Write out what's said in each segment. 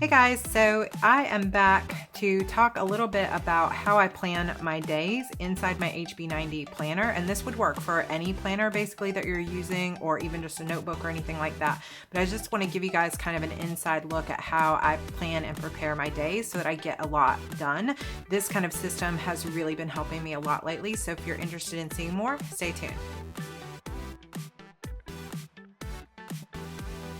Hey guys, so I am back to talk a little bit about how I plan my days inside my HB90 planner, and this would work for any planner basically that you're using, or even just a notebook or anything like that. But I just want to give you guys kind of an inside look at how I plan and prepare my days so that I get a lot done. This kind of system has really been helping me a lot lately, so if you're interested in seeing more, stay tuned.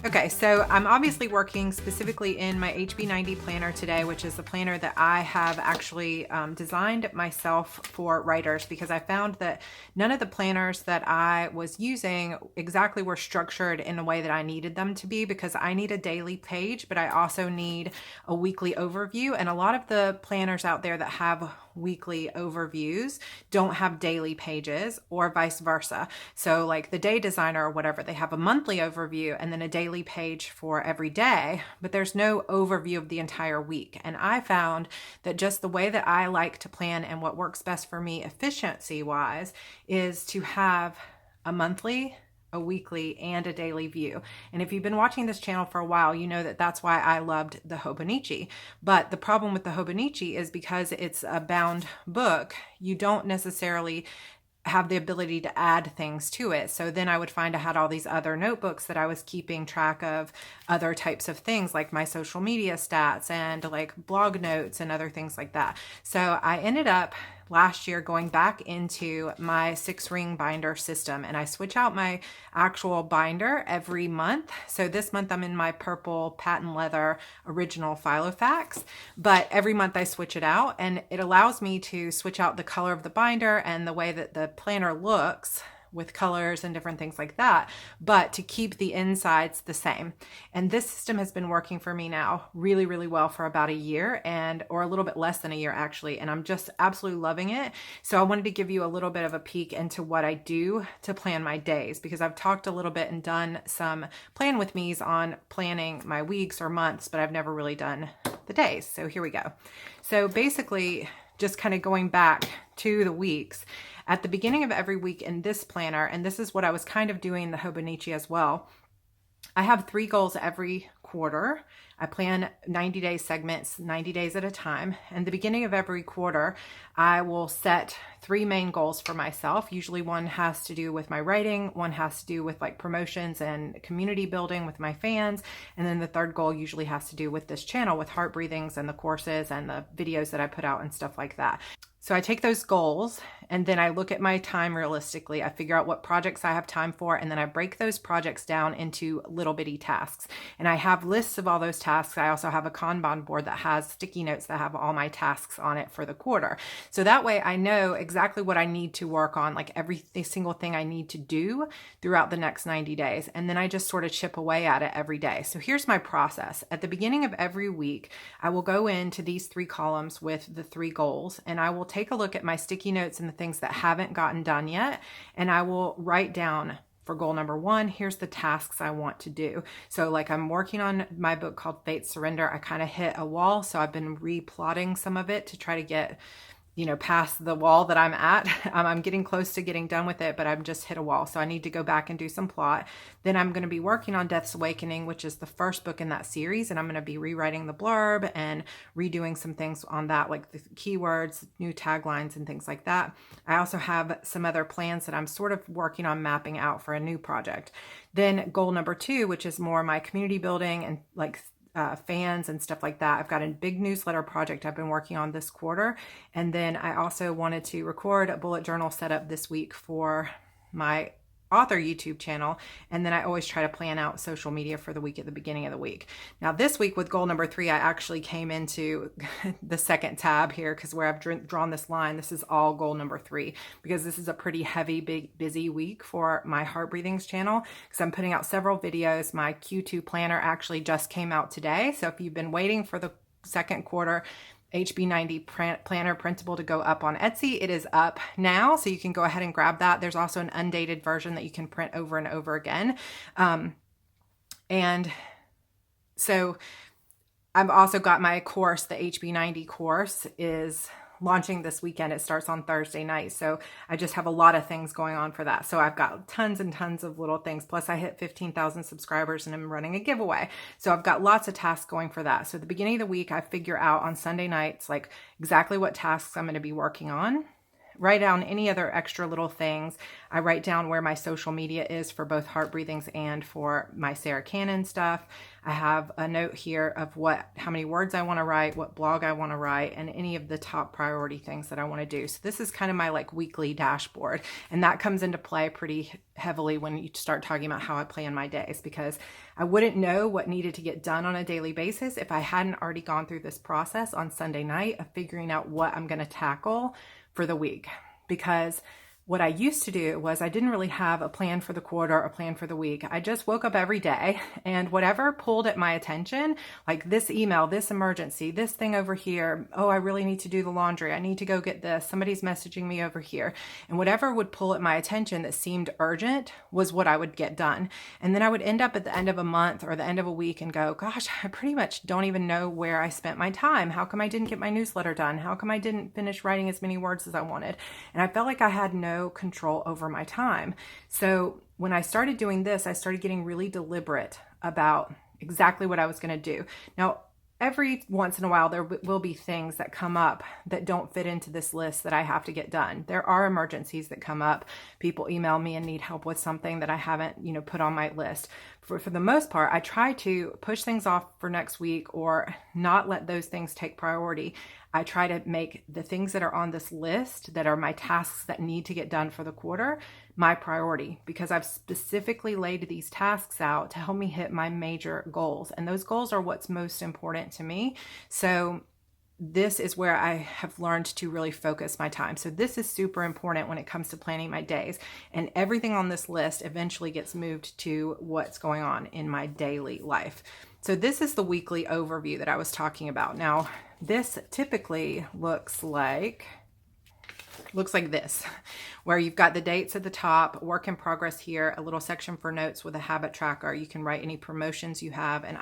Okay, so I'm obviously working specifically in my HB90 planner today, which is the planner that I have actually designed myself for writers, because I found that none of the planners that I was using exactly were structured in a way that I needed them to be, because I need a daily page, but I also need a weekly overview. And a lot of the planners out there that have weekly overviews don't have daily pages, or vice versa. So like the Day Designer or whatever, they have a monthly overview and then a daily page for every day, but there's no overview of the entire week. And I found that just the way that I like to plan and what works best for me efficiency wise is to have a monthly, a weekly, and a daily view. And if you've been watching this channel for a while, you know that that's why I loved the Hobonichi. But the problem with the Hobonichi is because it's a bound book, you don't necessarily have the ability to add things to it. So then I would find I had all these other notebooks that I was keeping track of other types of things, like my social media stats and like blog notes and other things like that. So I ended up last year going back into my 6-ring binder system, and I switch out my actual binder every month. So this month I'm in my purple patent leather original Filofax, but every month I switch it out, and it allows me to switch out the color of the binder and the way that the planner looks with colors and different things like that, but to keep the insides the same. And this system has been working for me now really, really well for about a year, or a little bit less than a year actually. And I'm just absolutely loving it. So I wanted to give you a little bit of a peek into what I do to plan my days, because I've talked a little bit and done some plan with me's on planning my weeks or months, but I've never really done the days. So here we go. So basically, just kind of going back to the weeks, at the beginning of every week in this planner, and this is what I was kind of doing in the Hobonichi as well, I have 3 goals every quarter. I plan 90-day segments, 90 days at a time. And the beginning of every quarter, I will set 3 main goals for myself. Usually one has to do with my writing, one has to do with like promotions and community building with my fans, and then the third goal usually has to do with this channel, with Heart Breathings and the courses and the videos that I put out and stuff like that. So I take those goals and then I look at my time realistically. I figure out what projects I have time for, and then I break those projects down into little bitty tasks. And I have lists of all those tasks. I also have a Kanban board that has sticky notes that have all my tasks on it for the quarter. So that way I know exactly what I need to work on, like every single thing I need to do throughout the next 90 days. And then I just sort of chip away at it every day. So here's my process. At the beginning of every week, I will go into these 3 columns with the 3 goals, and I will take a look at my sticky notes and the things that haven't gotten done yet, and I will write down for goal number 1, here's the tasks I want to do. So like I'm working on my book called Fate Surrender. I kind of hit a wall, so I've been replotting some of it to try to get past the wall that I'm at. I'm getting close to getting done with it, but I've just hit a wall. So I need to go back and do some plot. Then I'm going to be working on Death's Awakening, which is the first book in that series. And I'm going to be rewriting the blurb and redoing some things on that, like the keywords, new taglines, and things like that. I also have some other plans that I'm sort of working on mapping out for a new project. Then goal number 2, which is more my community building and like fans and stuff like that. I've got a big newsletter project I've been working on this quarter. And then I also wanted to record a bullet journal setup this week for my author YouTube channel. And then I always try to plan out social media for the week at the beginning of the week. Now this week with goal number 3, I actually came into the second tab here, because where I've drawn this line, this is all goal number 3, because this is a pretty heavy, big, busy week for my Heart Breathings channel, because I'm putting out several videos. My Q2 planner actually just came out today. So if you've been waiting for the second quarter HB90 planner printable to go up on Etsy, it is up now, so you can go ahead and grab that. There's also an undated version that you can print over and over again. And so I've also got my course, the HB90 course is launching this weekend. It starts on Thursday night. So I just have a lot of things going on for that. So I've got tons and tons of little things. Plus I hit 15,000 subscribers and I'm running a giveaway. So I've got lots of tasks going for that. So at the beginning of the week, I figure out on Sunday nights, like exactly what tasks I'm going to be working on. Write down any other extra little things. I write down where my social media is for both Heart Breathings and for my Sarra Cannon stuff. I have a note here of how many words I want to write, what blog I want to write, and any of the top priority things that I want to do. So this is kind of my like weekly dashboard. And that comes into play pretty heavily when you start talking about how I plan my days, because I wouldn't know what needed to get done on a daily basis if I hadn't already gone through this process on Sunday night of figuring out what I'm going to tackle for the week. Because what I used to do was I didn't really have a plan for the quarter or a plan for the week. I just woke up every day and whatever pulled at my attention, like this email, this emergency, this thing over here. Oh, I really need to do the laundry. I need to go get this. Somebody's messaging me over here. And whatever would pull at my attention that seemed urgent was what I would get done. And then I would end up at the end of a month or the end of a week and go, gosh, I pretty much don't even know where I spent my time. How come I didn't get my newsletter done? How come I didn't finish writing as many words as I wanted? And I felt like I had no control over my time. So when I started doing this, I started getting really deliberate about exactly what I was going to do. Now, every once in a while, there will be things that come up that don't fit into this list that I have to get done. There are emergencies that come up. People email me and need help with something that I haven't, put on my list. For the most part, I try to push things off for next week or not let those things take priority. I try to make the things that are on this list that are my tasks that need to get done for the quarter my priority, because I've specifically laid these tasks out to help me hit my major goals. And those goals are what's most important to me. So this is where I have learned to really focus my time. So this is super important when it comes to planning my days. And everything on this list eventually gets moved to what's going on in my daily life. So this is the weekly overview that I was talking about. Now, this typically looks like this, where you've got the dates at the top, work in progress here, a little section for notes with a habit tracker. You can write any promotions you have. And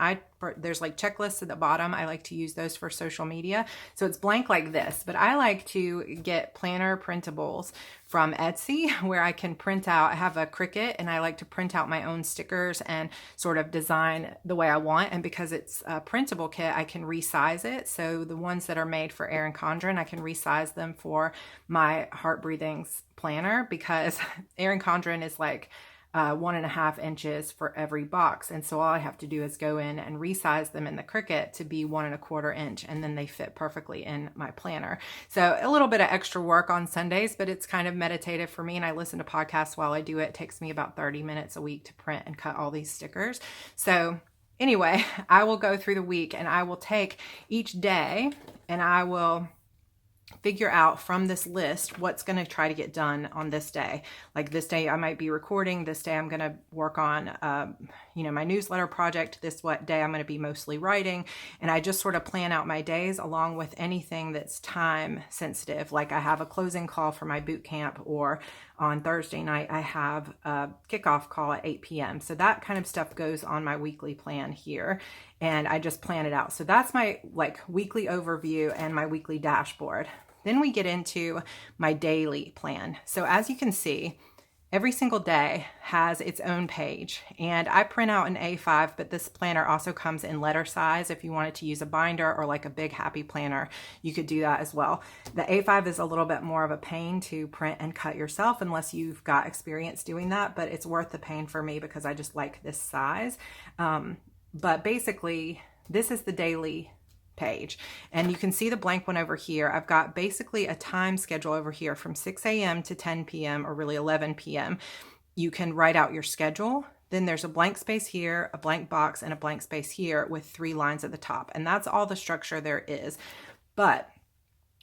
there's like checklists at the bottom. I like to use those for social media. So it's blank like this, but I like to get planner printables from Etsy where I can print out. I have a Cricut and I like to print out my own stickers and sort of design the way I want. And because it's a printable kit, I can resize it. So the ones that are made for Erin Condren, I can resize them for my Heart Breathings planner, because Erin Condren is like 1.5 inches for every box. And so all I have to do is go in and resize them in the Cricut to be 1.25 inch. And then they fit perfectly in my planner. So a little bit of extra work on Sundays, but it's kind of meditative for me. And I listen to podcasts while I do it. It takes me about 30 minutes a week to print and cut all these stickers. So anyway, I will go through the week and I will take each day and I will figure out from this list what's going to try to get done on this day. Like this day I might be recording, this day I'm going to work on my newsletter project, this day I'm going to be mostly writing, and I just sort of plan out my days along with anything that's time sensitive. Like I have a closing call for my boot camp, or on Thursday night I have a kickoff call at 8 p.m. So that kind of stuff goes on my weekly plan here, and I just plan it out. So that's my weekly overview and my weekly dashboard. Then we get into my daily plan. So as you can see, every single day has its own page, and I print out an A5, but this planner also comes in letter size. If you wanted to use a binder or like a big happy planner, you could do that as well. The A5 is a little bit more of a pain to print and cut yourself unless you've got experience doing that, but it's worth the pain for me because I just like this size. But basically, this is the daily page, and you can see the blank one over here. I've got basically a time schedule over here from 6 a.m. to 10 p.m. or really 11 p.m. You can write out your schedule. Then there's a blank space here, a blank box, and a blank space here with 3 lines at the top. And that's all the structure there is. But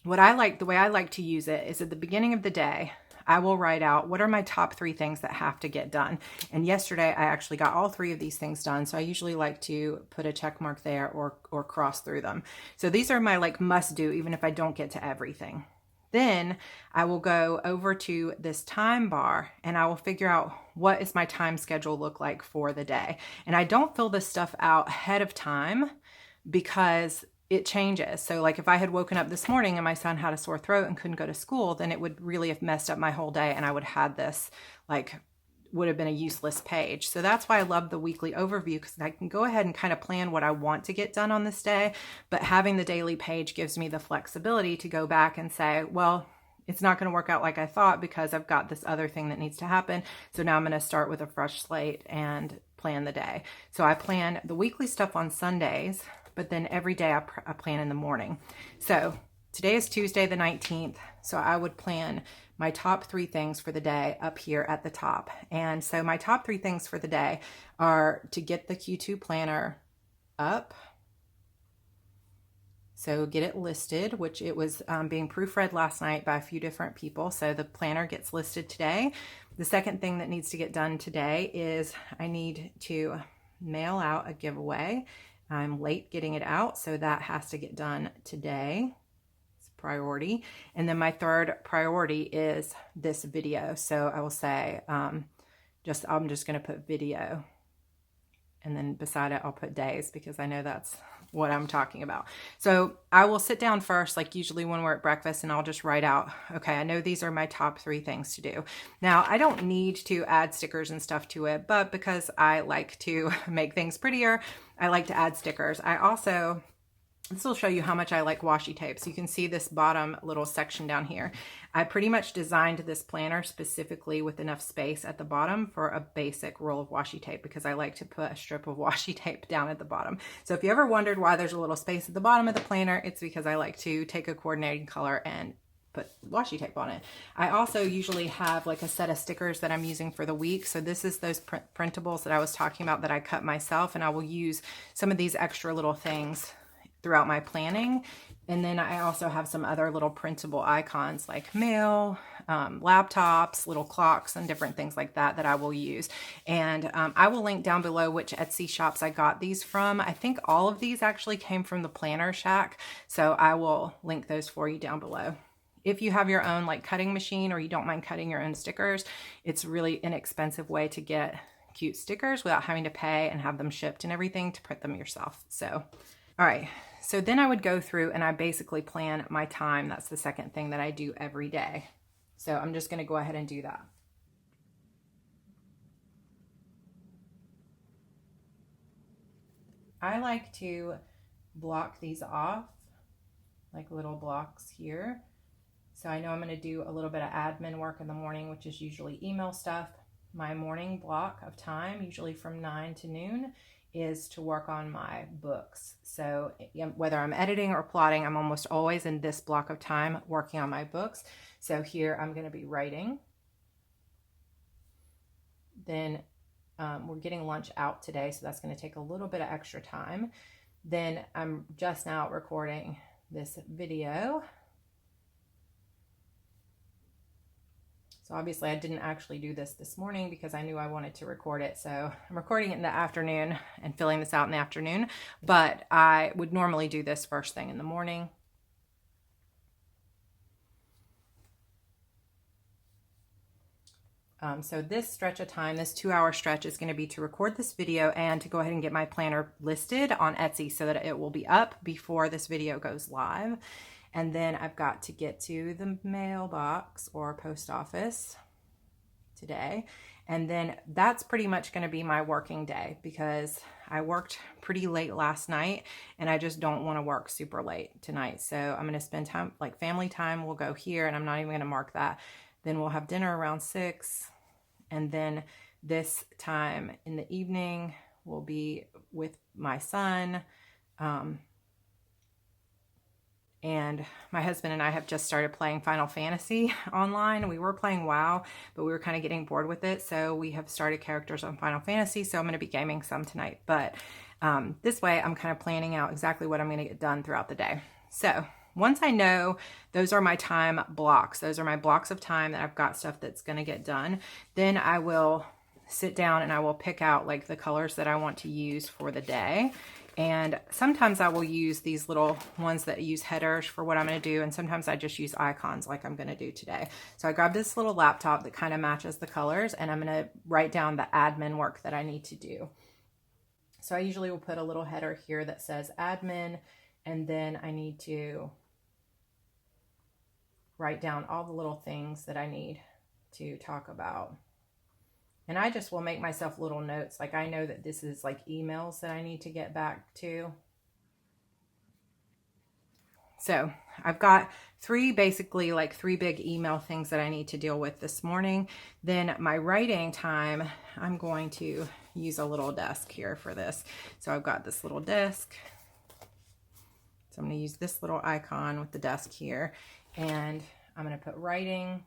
the way I like to use it is at the beginning of the day, I will write out what are my top 3 things that have to get done. And yesterday I actually got all 3 of these things done. So I usually like to put a check mark there or cross through them. So these are my must do, even if I don't get to everything. Then I will go over to this time bar and I will figure out what is my time schedule look like for the day. And I don't fill this stuff out ahead of time because it changes. So like if I had woken up this morning and my son had a sore throat and couldn't go to school, then it would really have messed up my whole day, and I would have had this, like, would have been a useless page. So that's why I love the weekly overview, because I can go ahead and kind of plan what I want to get done on this day, but having the daily page gives me the flexibility to go back and say, well, it's not going to work out like I thought because I've got this other thing that needs to happen. So now I'm going to start with a fresh slate and plan the day. So I plan the weekly stuff on Sundays, but then every day I plan in the morning. So today is Tuesday the 19th. So I would plan my top 3 things for the day up here at the top. And so my top 3 things for the day are to get the Q2 planner up. So get it listed, which it was being proofread last night by a few different people. So the planner gets listed today. The second thing that needs to get done today is I need to mail out a giveaway. I'm late getting it out, so that has to get done today. It's a priority. And then my third priority is this video. So I will say, I'm just going to put video. And then beside it, I'll put days, because I know that's what I'm talking about. So I will sit down first, like usually when we're at breakfast, and I'll just write out, okay, I know these are my top 3 things to do. Now, I don't need to add stickers and stuff to it, but because I like to make things prettier, I like to add stickers. I also, this will show you how much I like washi tape. So you can see this bottom little section down here. I pretty much designed this planner specifically with enough space at the bottom for a basic roll of washi tape, because I like to put a strip of washi tape down at the bottom. So if you ever wondered why there's a little space at the bottom of the planner, it's because I like to take a coordinating color and put washi tape on it. I also usually have like a set of stickers that I'm using for the week. So this is those printables that I was talking about that I cut myself, and I will use some of these extra little things throughout my planning. And then I also have some other little printable icons like mail, laptops, little clocks, and different things like that that I will use. And I will link down below which Etsy shops I got these from. I think all of these actually came from the Planner Shack. So I will link those for you down below. If you have your own like cutting machine, or you don't mind cutting your own stickers, it's a really inexpensive way to get cute stickers without having to pay and have them shipped and everything to print them yourself. So, all right. So then I would go through and I basically plan my time. That's the second thing that I do every day. So I'm just going to go ahead and do that. I like to block these off, like little blocks here. So I know I'm going to do a little bit of admin work in the morning, which is usually email stuff. My morning block of time, usually from 9 to noon, is to work on my books. So whether I'm editing or plotting, I'm almost always in this block of time working on my books. So here I'm going to be writing. Then we're getting lunch out today, so that's going to take a little bit of extra time. Then I'm just now recording this video. So obviously I didn't actually do this morning because I knew I wanted to record it. So I'm recording it in the afternoon and filling this out in the afternoon, but I would normally do this first thing in the morning. So this stretch of time, this 2-hour stretch, is going to be to record this video and to go ahead and get my planner listed on Etsy so that it will be up before this video goes live. And then I've got to get to the mailbox or post office today. And then that's pretty much going to be my working day, because I worked pretty late last night and I just don't want to work super late tonight. So I'm going to spend time, like family time, we'll go here, and I'm not even going to mark that. Then we'll have dinner around 6. And then this time in the evening will be with my son. And my husband and I have just started playing Final Fantasy online. We were playing WoW, but we were kind of getting bored with it. So we have started characters on Final Fantasy. So I'm going to be gaming some tonight. But this way I'm kind of planning out exactly what I'm going to get done throughout the day. So once I know those are my time blocks, those are my blocks of time that I've got stuff that's going to get done, then I will sit down and I will pick out like the colors that I want to use for the day. And sometimes I will use these little ones that use headers for what I'm going to do. And sometimes I just use icons like I'm going to do today. So I grabbed this little laptop that kind of matches the colors, and I'm going to write down the admin work that I need to do. So I usually will put a little header here that says admin, And then I need to write down all the little things that I need to talk about. And I just will make myself little notes. Like I know that this is like emails that I need to get back to. So I've got basically like three big email things that I need to deal with this morning. Then my writing time, I'm going to use a little desk here for this. So I've got this little desk. So I'm going to use this little icon with the desk here, and I'm going to put writing.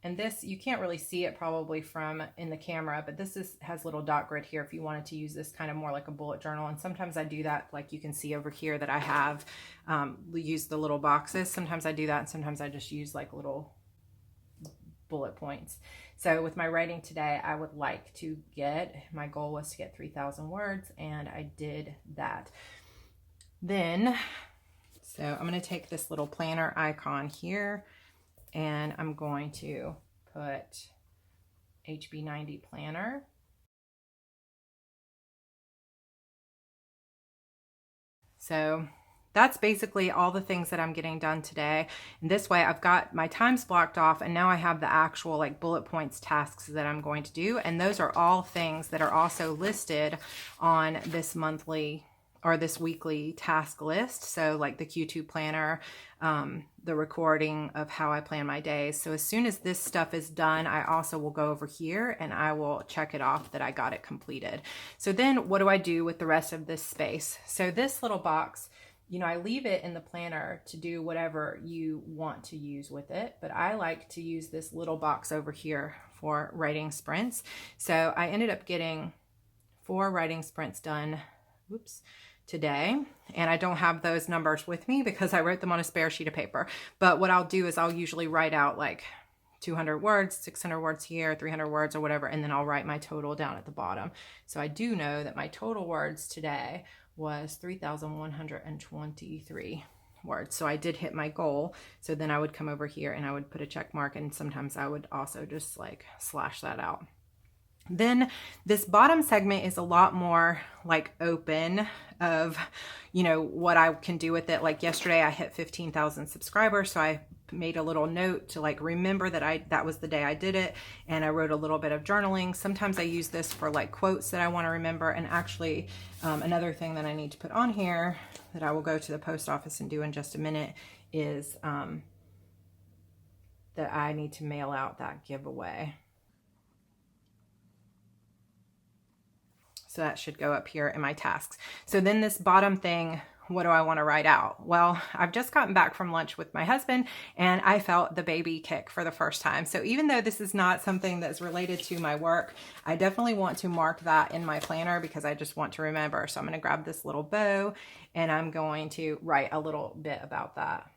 And this, you can't really see it probably from in the camera, but this has little dot grid here if you wanted to use this kind of more like a bullet journal. And sometimes I do that, like you can see over here that I have used the little boxes. Sometimes I do that, and sometimes I just use like little bullet points. So with my writing today, I would like to my goal was to get 3,000 words, and I did that. Then, so I'm going to take this little planner icon here, and I'm going to put HB90 planner. So that's basically all the things that I'm getting done today. And this way I've got my times blocked off, and now I have the actual like bullet points tasks that I'm going to do. And those are all things that are also listed on this monthly or this weekly task list. So like the Q2 planner, the recording of how I plan my days. So as soon as this stuff is done, I also will go over here and I will check it off that I got it completed. So then what do I do with the rest of this space? So this little box, you know, I leave it in the planner to do whatever you want to use with it, but I like to use this little box over here for writing sprints. So I ended up getting 4 writing sprints done, today, and I don't have those numbers with me because I wrote them on a spare sheet of paper. But what I'll do is I'll usually write out like 200 words, 600 words here, 300 words or whatever, and then I'll write my total down at the bottom. So I do know that my total words today was 3,123 words. So I did hit my goal. So then I would come over here and I would put a check mark, and sometimes I would also just like slash that out. Then this bottom segment is a lot more like open of, you know, what I can do with it. Like yesterday I hit 15,000 subscribers. So I made a little note to like remember that was the day I did it. And I wrote a little bit of journaling. Sometimes I use this for like quotes that I want to remember. And actually another thing that I need to put on here that I will go to the post office and do in just a minute is that I need to mail out that giveaway. So that should go up here in my tasks. So then this bottom thing, what do I want to write out? Well, I've just gotten back from lunch with my husband, and I felt the baby kick for the first time. So even though this is not something that's related to my work, I definitely want to mark that in my planner because I just want to remember. So I'm going to grab this little bow and I'm going to write a little bit about that.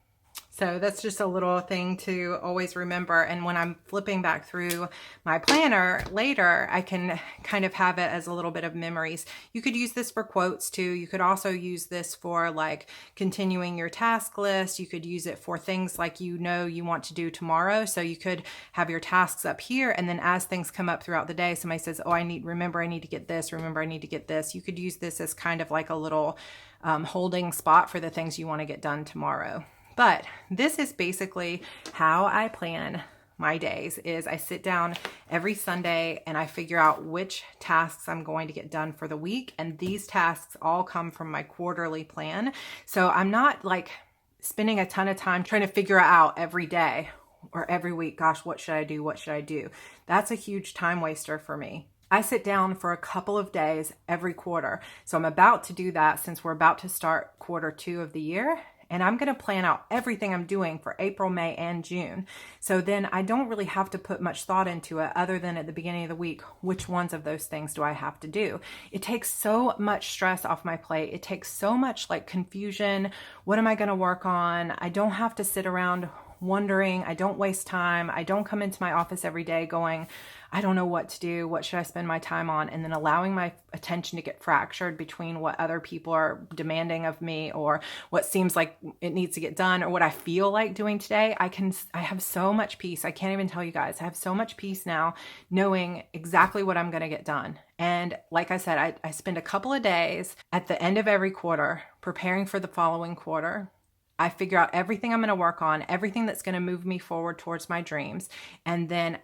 So that's just a little thing to always remember. And when I'm flipping back through my planner later, I can kind of have it as a little bit of memories. You could use this for quotes too. You could also use this for like continuing your task list. You could use it for things like you want to do tomorrow. So you could have your tasks up here, and then as things come up throughout the day, somebody says, oh, I need to get this. Remember, I need to get this. You could use this as kind of like a little holding spot for the things you want to get done tomorrow. But this is basically how I plan my days. Is I sit down every Sunday and I figure out which tasks I'm going to get done for the week. And these tasks all come from my quarterly plan. So I'm not like spending a ton of time trying to figure out every day or every week, gosh, what should I do? What should I do? That's a huge time waster for me. I sit down for a couple of days every quarter. So I'm about to do that since we're about to start quarter 2 of the year. And I'm going to plan out everything I'm doing for April, May, and June. So then I don't really have to put much thought into it other than at the beginning of the week, which ones of those things do I have to do? It takes so much stress off my plate. It takes so much like confusion. What am I going to work on? I don't have to sit around wondering. I don't waste time. I don't come into my office every day going, I don't know what to do. What should I spend my time on? And then allowing my attention to get fractured between what other people are demanding of me or what seems like it needs to get done or what I feel like doing today. I have so much peace. I can't even tell you guys. I have so much peace now knowing exactly what I'm going to get done. And like I said, I spend a couple of days at the end of every quarter preparing for the following quarter. I figure out everything I'm going to work on, everything that's going to move me forward towards my dreams. And then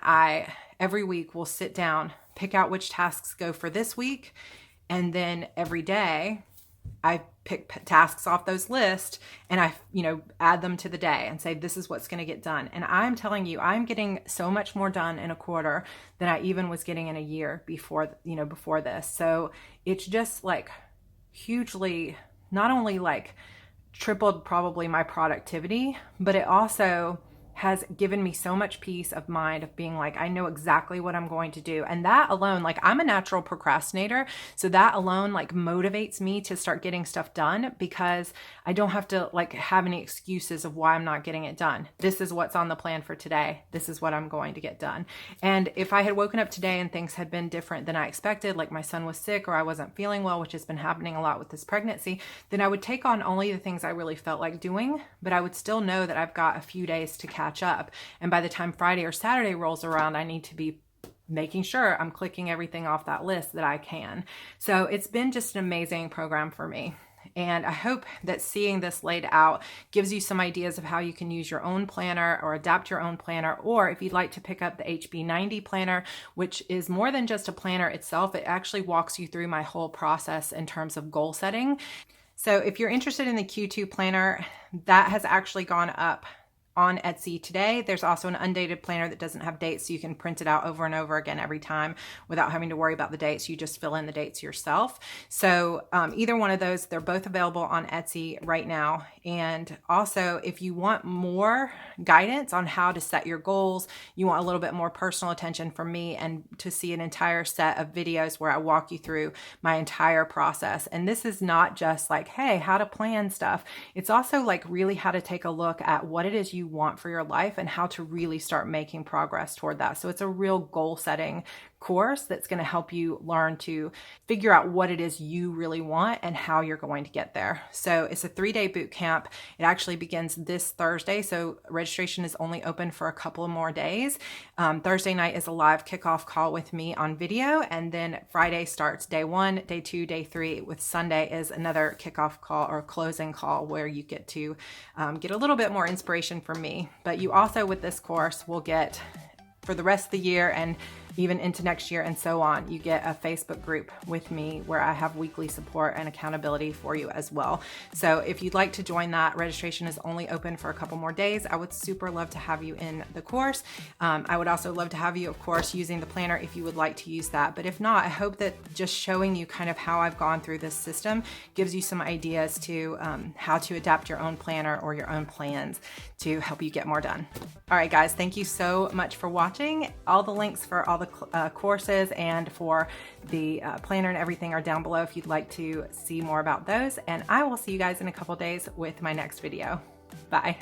every week will sit down, pick out which tasks go for this week. And then every day I pick tasks off those lists and I, add them to the day and say, this is what's going to get done. And I'm telling you, I'm getting so much more done in a quarter than I even was getting in a year before this. So it's just like hugely, not only like tripled probably my productivity, but it also has given me so much peace of mind of being like, I know exactly what I'm going to do. And that alone, like I'm a natural procrastinator. So that alone like motivates me to start getting stuff done because I don't have to like have any excuses of why I'm not getting it done. This is what's on the plan for today. This is what I'm going to get done. And if I had woken up today and things had been different than I expected, like my son was sick or I wasn't feeling well, which has been happening a lot with this pregnancy, then I would take on only the things I really felt like doing, but I would still know that I've got a few days to catch up. And by the time Friday or Saturday rolls around, I need to be making sure I'm clicking everything off that list that I can. So it's been just an amazing program for me. And I hope that seeing this laid out gives you some ideas of how you can use your own planner or adapt your own planner. Or if you'd like to pick up the HB90 planner, which is more than just a planner itself, it actually walks you through my whole process in terms of goal setting. So if you're interested in the Q2 planner, that has actually gone up on Etsy today. There's also an undated planner that doesn't have dates, so you can print it out over and over again every time without having to worry about the dates. You just fill in the dates yourself. So either one of those, they're both available on Etsy right now. And also, if you want more guidance on how to set your goals, you want a little bit more personal attention from me and to see an entire set of videos where I walk you through my entire process. And this is not just like, hey, how to plan stuff. It's also like really how to take a look at what it is you want for your life and how to really start making progress toward that. So it's a real goal setting course that's going to help you learn to figure out what it is you really want and how you're going to get there. So it's a 3-day boot camp. It actually begins this Thursday. So registration is only open for a couple of more days. Thursday night is a live kickoff call with me on video. And then Friday starts day 1, day 2, day 3, with Sunday is another kickoff call or closing call where you get to get a little bit more inspiration from me. But you also, with this course, will get for the rest of the year and even into next year and so on, you get a Facebook group with me where I have weekly support and accountability for you as well. So if you'd like to join that, registration is only open for a couple more days. I would super love to have you in the course. I would also love to have you, of course, using the planner if you would like to use that. But if not, I hope that just showing you kind of how I've gone through this system gives you some ideas to how to adapt your own planner or your own plans to help you get more done. All right, guys, thank you so much for watching. All the links for all the courses and for the planner and everything are down below if you'd like to see more about those. And I will see you guys in a couple days with my next video. Bye.